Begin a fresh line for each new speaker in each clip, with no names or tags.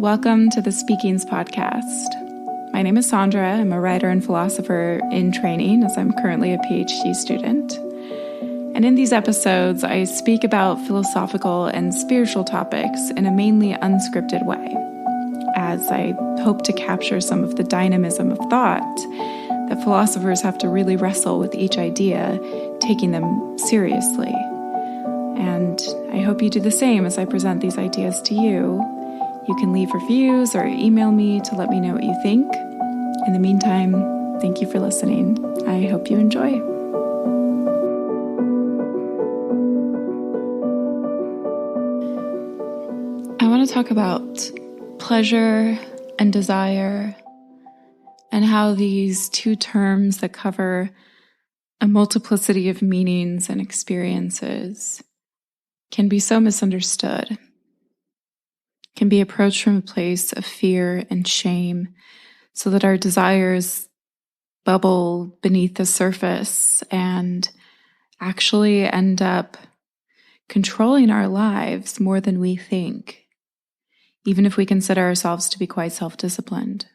Welcome to the Speakings podcast. My name is Sandra. I'm a writer and philosopher in training, as I'm currently a PhD student. And in these episodes, I speak about philosophical and spiritual topics in a mainly unscripted way, as I hope to capture some of the dynamism of thought that philosophers have to really wrestle with each idea, taking them seriously. And I hope you do the same as I present these ideas to you. You can leave reviews or email me to let me know what you think. In the meantime, thank you for listening. I hope you enjoy. I want to talk about pleasure and desire and how these two terms that cover a multiplicity of meanings and experiences can be so misunderstood, can be approached from a place of fear and shame, so that our desires bubble beneath the surface and actually end up controlling our lives more than we think, even if we consider ourselves to be quite self-disciplined.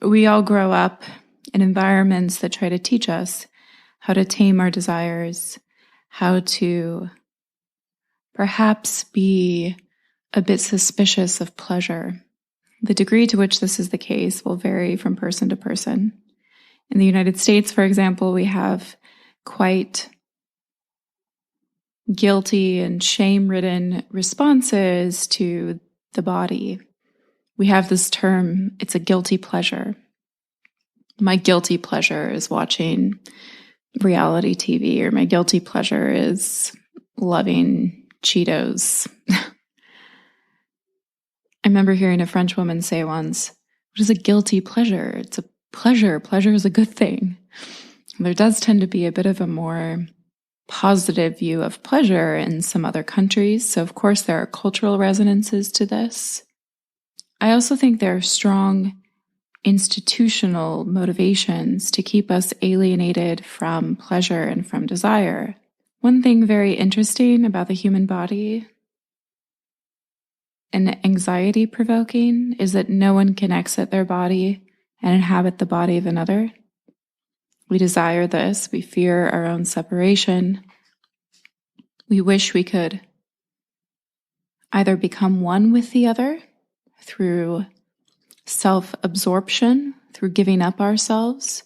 We all grow up in environments that try to teach us how to tame our desires, how to perhaps be a bit suspicious of pleasure. The degree to which this is the case will vary from person to person. In the United States, for example, we have quite guilty and shame-ridden responses to the body. We have this term, it's a guilty pleasure. My guilty pleasure is watching reality TV, or my guilty pleasure is loving Cheetos. I remember hearing a French woman say once, "What is a guilty pleasure? It's a pleasure. Pleasure is a good thing." And there does tend to be a bit of a more positive view of pleasure in some other countries. So, of course, there are cultural resonances to this. I also think there are strong institutional motivations to keep us alienated from pleasure and from desire. One thing very interesting about the human body and anxiety-provoking is that no one can exit their body and inhabit the body of another. We desire this. We fear our own separation. We wish we could either become one with the other through self-absorption, through giving up ourselves,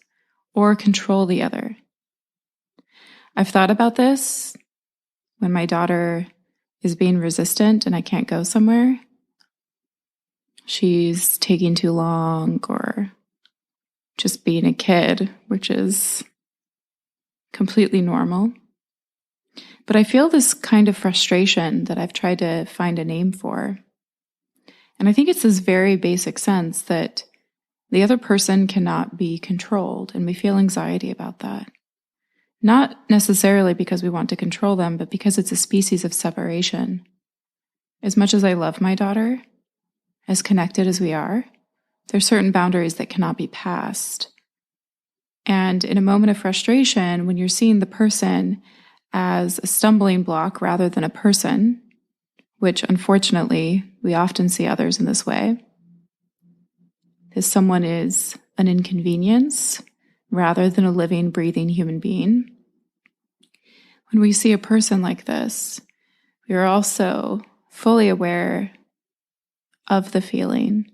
or control the other. I've thought about this when my daughter is being resistant and I can't go somewhere. She's taking too long or just being a kid, which is completely normal. But I feel this kind of frustration that I've tried to find a name for. And I think it's this very basic sense that the other person cannot be controlled, and we feel anxiety about that. Not necessarily because we want to control them, but because it's a species of separation. As much as I love my daughter, as connected as we are, there are certain boundaries that cannot be passed. And in a moment of frustration, when you're seeing the person as a stumbling block rather than a person, which unfortunately we often see others in this way, that someone is an inconvenience rather than a living, breathing human being. When we see a person like this, we are also fully aware of the feeling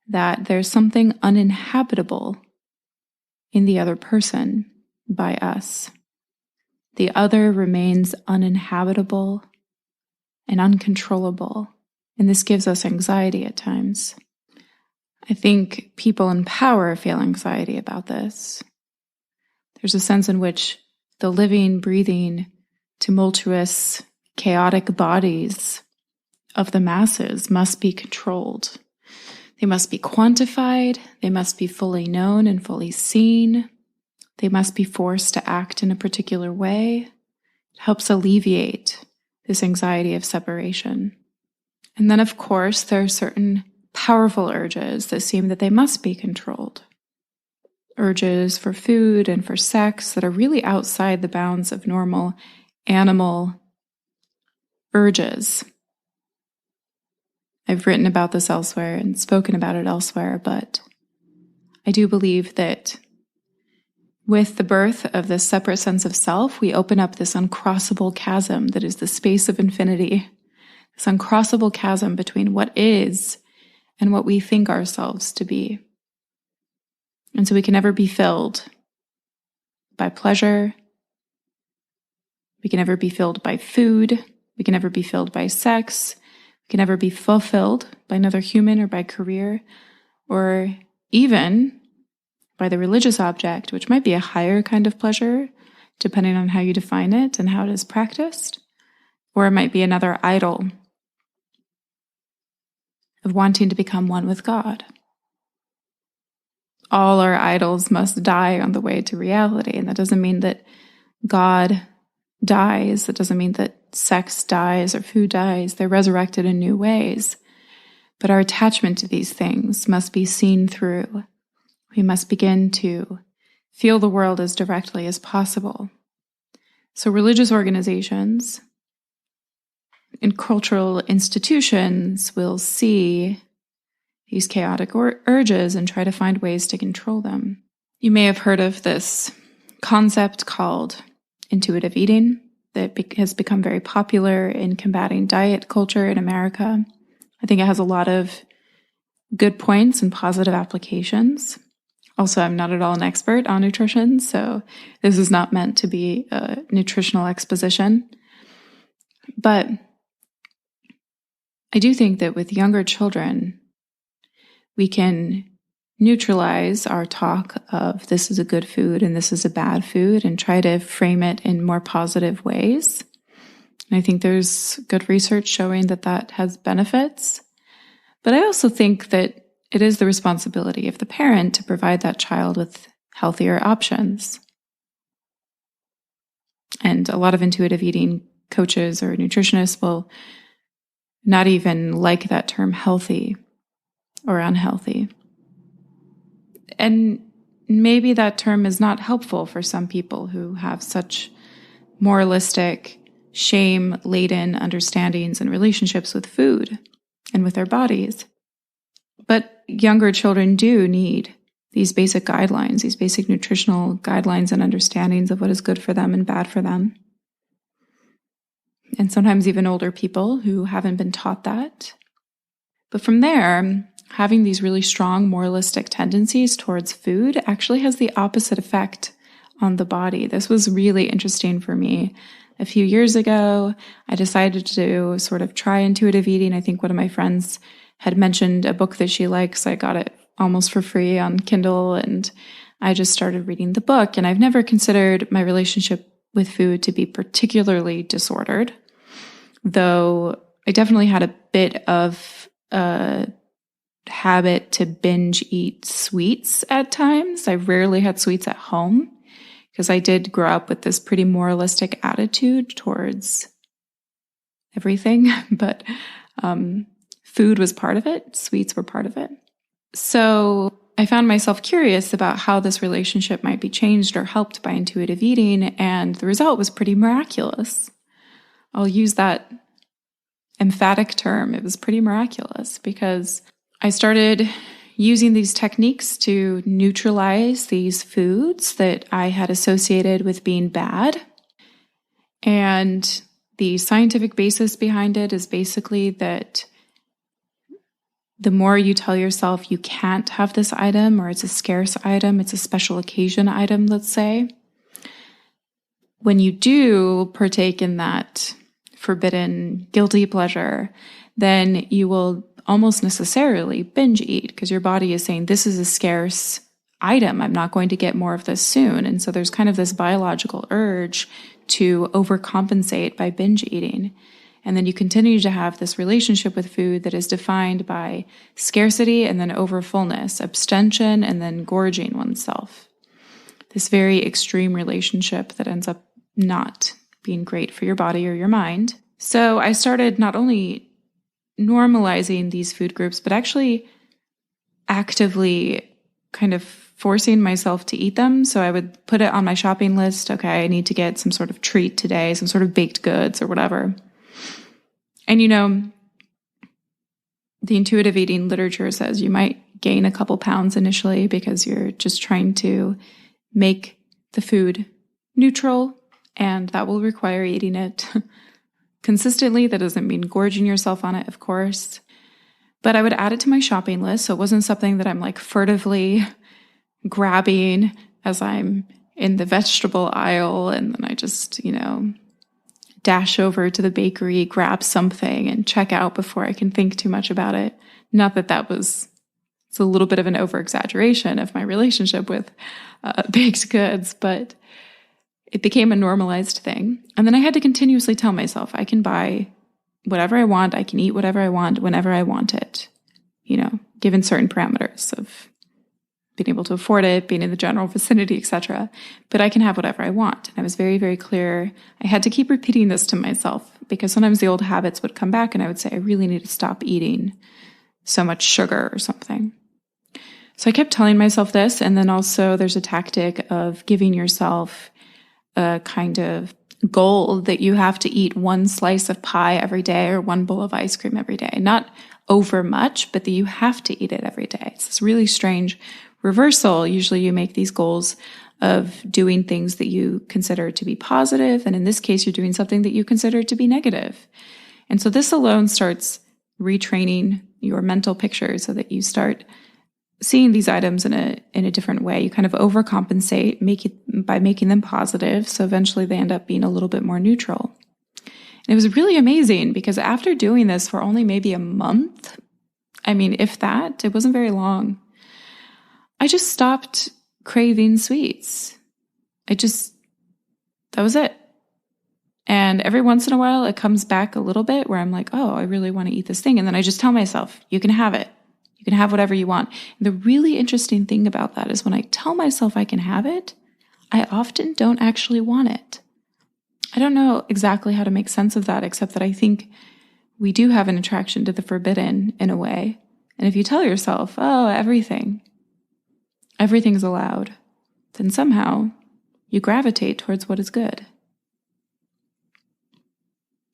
that there's something uninhabitable in the other person by us. The other remains uninhabitable and uncontrollable, and this gives us anxiety at times. I think people in power feel anxiety about this. There's a sense in which the living, breathing, tumultuous, chaotic bodies of the masses must be controlled. They must be quantified. They must be fully known and fully seen. They must be forced to act in a particular way. It helps alleviate this anxiety of separation. And then, of course, there are certain powerful urges that seem that they must be controlled. Urges for food and for sex that are really outside the bounds of normal animal urges. I've written about this elsewhere and spoken about it elsewhere, but I do believe that with the birth of this separate sense of self, we open up this uncrossable chasm that is the space of infinity, this uncrossable chasm between what is and what we think ourselves to be. And so we can never be filled by pleasure. We can never be filled by food. We can never be filled by sex. We can never be fulfilled by another human or by career, or even by the religious object, which might be a higher kind of pleasure, depending on how you define it and how it is practiced. Or it might be another idol of wanting to become one with God. All our idols must die on the way to reality. And that doesn't mean that God dies. It doesn't mean that sex dies or food dies. They're resurrected in new ways. But our attachment to these things must be seen through. We must begin to feel the world as directly as possible. So religious organizations and cultural institutions will see these chaotic urges and try to find ways to control them. You may have heard of this concept called intuitive eating that has become very popular in combating diet culture in America. I think it has a lot of good points and positive applications. Also, I'm not at all an expert on nutrition, so this is not meant to be a nutritional exposition. But I do think that with younger children, we can neutralize our talk of this is a good food and this is a bad food and try to frame it in more positive ways. And I think there's good research showing that that has benefits. But I also think that it is the responsibility of the parent to provide that child with healthier options. And a lot of intuitive eating coaches or nutritionists will not even like that term healthy or unhealthy. And maybe that term is not helpful for some people who have such moralistic, shame-laden understandings and relationships with food and with their bodies. But younger children do need these basic guidelines, these basic nutritional guidelines and understandings of what is good for them and bad for them. And sometimes even older people who haven't been taught that. But from there, having these really strong moralistic tendencies towards food actually has the opposite effect on the body. This was really interesting for me. A few years ago, I decided to sort of try intuitive eating. I think one of my friends had mentioned a book that she likes. I got it almost for free on Kindle, and I just started reading the book. And I've never considered my relationship with food to be particularly disordered, though I definitely had a bit of a habit to binge eat sweets at times. I rarely had sweets at home because I did grow up with this pretty moralistic attitude towards everything, but food was part of it. Sweets were part of it. So I found myself curious about how this relationship might be changed or helped by intuitive eating, and the result was pretty miraculous. I'll use that emphatic term. It was pretty miraculous because I started using these techniques to neutralize these foods that I had associated with being bad. And the scientific basis behind it is basically that the more you tell yourself you can't have this item, or it's a scarce item, it's a special occasion item, let's say, when you do partake in that forbidden, guilty pleasure, then you will almost necessarily binge eat because your body is saying, this is a scarce item. I'm not going to get more of this soon. And so there's kind of this biological urge to overcompensate by binge eating. And then you continue to have this relationship with food that is defined by scarcity and then overfullness, abstention, and then gorging oneself. This very extreme relationship that ends up not being great for your body or your mind. So I started not only normalizing these food groups, but actually actively kind of forcing myself to eat them. So I would put it on my shopping list. Okay, I need to get some sort of treat today, some sort of baked goods or whatever. And the intuitive eating literature says you might gain a couple pounds initially because you're just trying to make the food neutral, and that will require eating it consistently. That doesn't mean gorging yourself on it, of course. But I would add it to my shopping list, so it wasn't something that I'm like furtively grabbing as I'm in the vegetable aisle, and then I just, dash over to the bakery, grab something, and check out before I can think too much about it. Not that it's a little bit of an over-exaggeration of my relationship with baked goods, but it became a normalized thing. And then I had to continuously tell myself, I can buy whatever I want, I can eat whatever I want, whenever I want it, given certain parameters of being able to afford it, being in the general vicinity, etc. But I can have whatever I want. And I was very, very clear. I had to keep repeating this to myself because sometimes the old habits would come back and I would say, I really need to stop eating so much sugar or something. So I kept telling myself this. And then also there's a tactic of giving yourself a kind of goal that you have to eat one slice of pie every day or one bowl of ice cream every day. Not over much, but that you have to eat it every day. It's this really strange reversal. Usually you make these goals of doing things that you consider to be positive. And in this case, you're doing something that you consider to be negative. And so this alone starts retraining your mental picture so that you start seeing these items in a different way. You kind of overcompensate by making them positive. So eventually they end up being a little bit more neutral. And it was really amazing because after doing this for only maybe a month, if that, it wasn't very long, I just stopped craving sweets. That was it. And every once in a while, it comes back a little bit where I'm like, oh, I really want to eat this thing. And then I just tell myself, you can have it. You can have whatever you want. And the really interesting thing about that is when I tell myself I can have it, I often don't actually want it. I don't know exactly how to make sense of that, except that I think we do have an attraction to the forbidden in a way. And if you tell yourself, oh, everything's allowed, then somehow you gravitate towards what is good.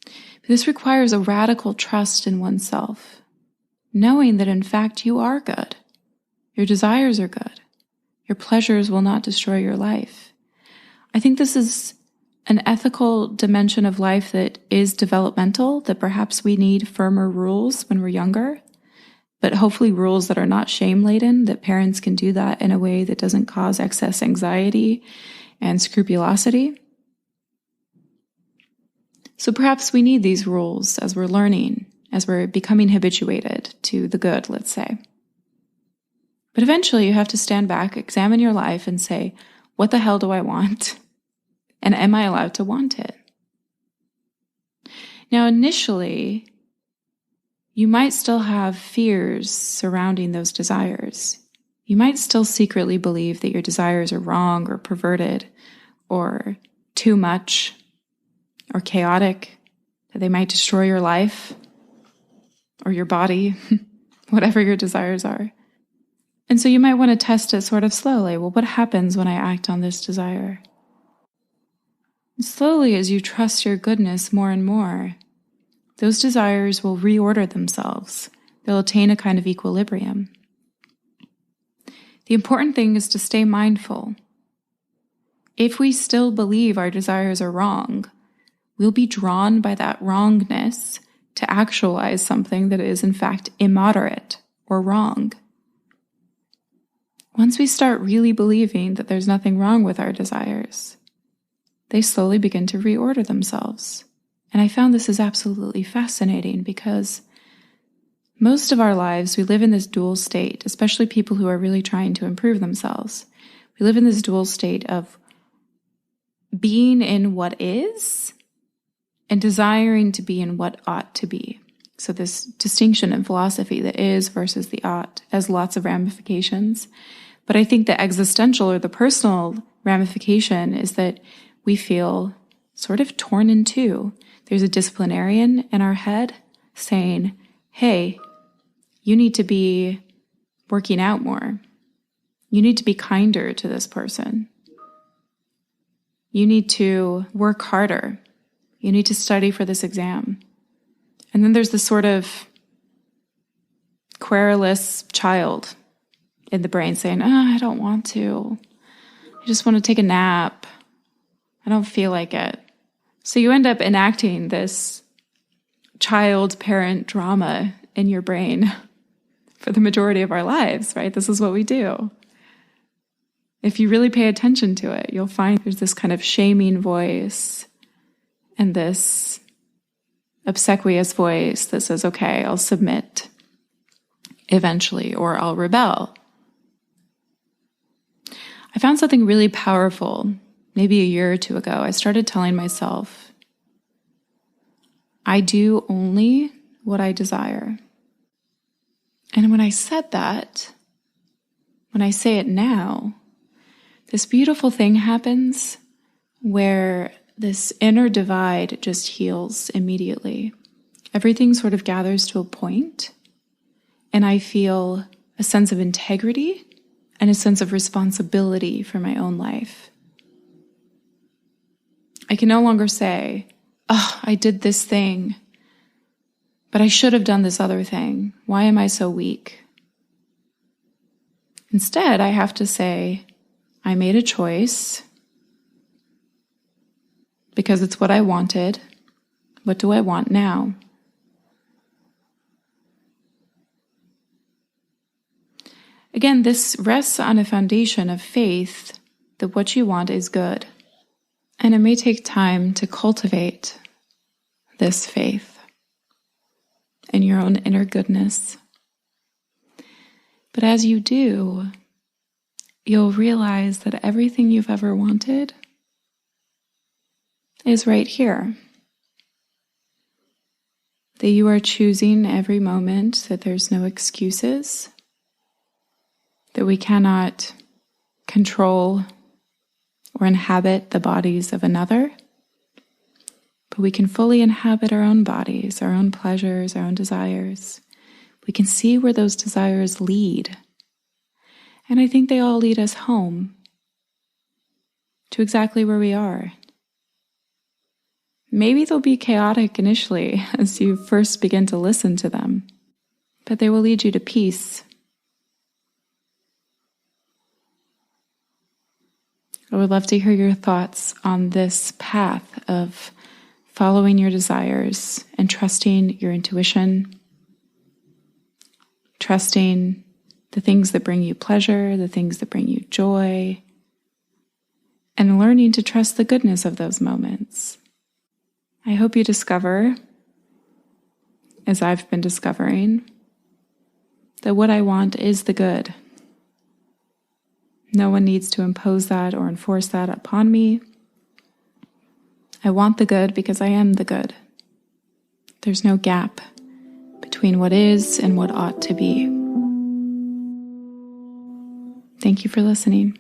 But this requires a radical trust in oneself, knowing that in fact you are good. Your desires are good. Your pleasures will not destroy your life. I think this is an ethical dimension of life that is developmental, that perhaps we need firmer rules when we're younger, but hopefully rules that are not shame-laden, that parents can do that in a way that doesn't cause excess anxiety and scrupulosity. So perhaps we need these rules as we're learning, as we're becoming habituated to the good, let's say. But eventually you have to stand back, examine your life, and say, what the hell do I want? And am I allowed to want it? Now, initially, you might still have fears surrounding those desires. You might still secretly believe that your desires are wrong or perverted or too much or chaotic, that they might destroy your life or your body, whatever your desires are. And so you might want to test it sort of slowly. Well, what happens when I act on this desire? And slowly, as you trust your goodness more and more, those desires will reorder themselves. They'll attain a kind of equilibrium. The important thing is to stay mindful. If we still believe our desires are wrong, we'll be drawn by that wrongness to actualize something that is in fact immoderate or wrong. Once we start really believing that there's nothing wrong with our desires, they slowly begin to reorder themselves. And I found this is absolutely fascinating because most of our lives, we live in this dual state, especially people who are really trying to improve themselves. We live in this dual state of being in what is and desiring to be in what ought to be. So this distinction in philosophy, the is versus the ought, has lots of ramifications. But I think the existential or the personal ramification is that we feel sort of torn in two. There's a disciplinarian in our head saying, hey, you need to be working out more. You need to be kinder to this person. You need to work harder. You need to study for this exam. And then there's this sort of querulous child in the brain saying, oh, I don't want to. I just want to take a nap. I don't feel like it. So you end up enacting this child-parent drama in your brain for the majority of our lives, right? This is what we do. If you really pay attention to it, you'll find there's this kind of shaming voice and this obsequious voice that says, okay, I'll submit eventually, or I'll rebel. I found something really powerful maybe a year or two ago. I started telling myself, I do only what I desire. And when I said that, when I say it now, this beautiful thing happens where this inner divide just heals immediately. Everything sort of gathers to a point, and I feel a sense of integrity and a sense of responsibility for my own life. I can no longer say, oh, I did this thing, but I should have done this other thing. Why am I so weak? Instead, I have to say, I made a choice because it's what I wanted. What do I want now? Again, this rests on a foundation of faith that what you want is good. And it may take time to cultivate this faith in your own inner goodness. But as you do, you'll realize that everything you've ever wanted is right here. That you are choosing every moment, that there's no excuses, that we cannot control or inhabit the bodies of another, but we can fully inhabit our own bodies, our own pleasures, our own desires. We can see where those desires lead. And I think they all lead us home to exactly where we are. Maybe they'll be chaotic initially as you first begin to listen to them, but they will lead you to peace. I would love to hear your thoughts on this path of following your desires and trusting your intuition, trusting the things that bring you pleasure, the things that bring you joy, and learning to trust the goodness of those moments. I hope you discover, as I've been discovering, that what I want is the good. No one needs to impose that or enforce that upon me. I want the good because I am the good. There's no gap between what is and what ought to be. Thank you for listening.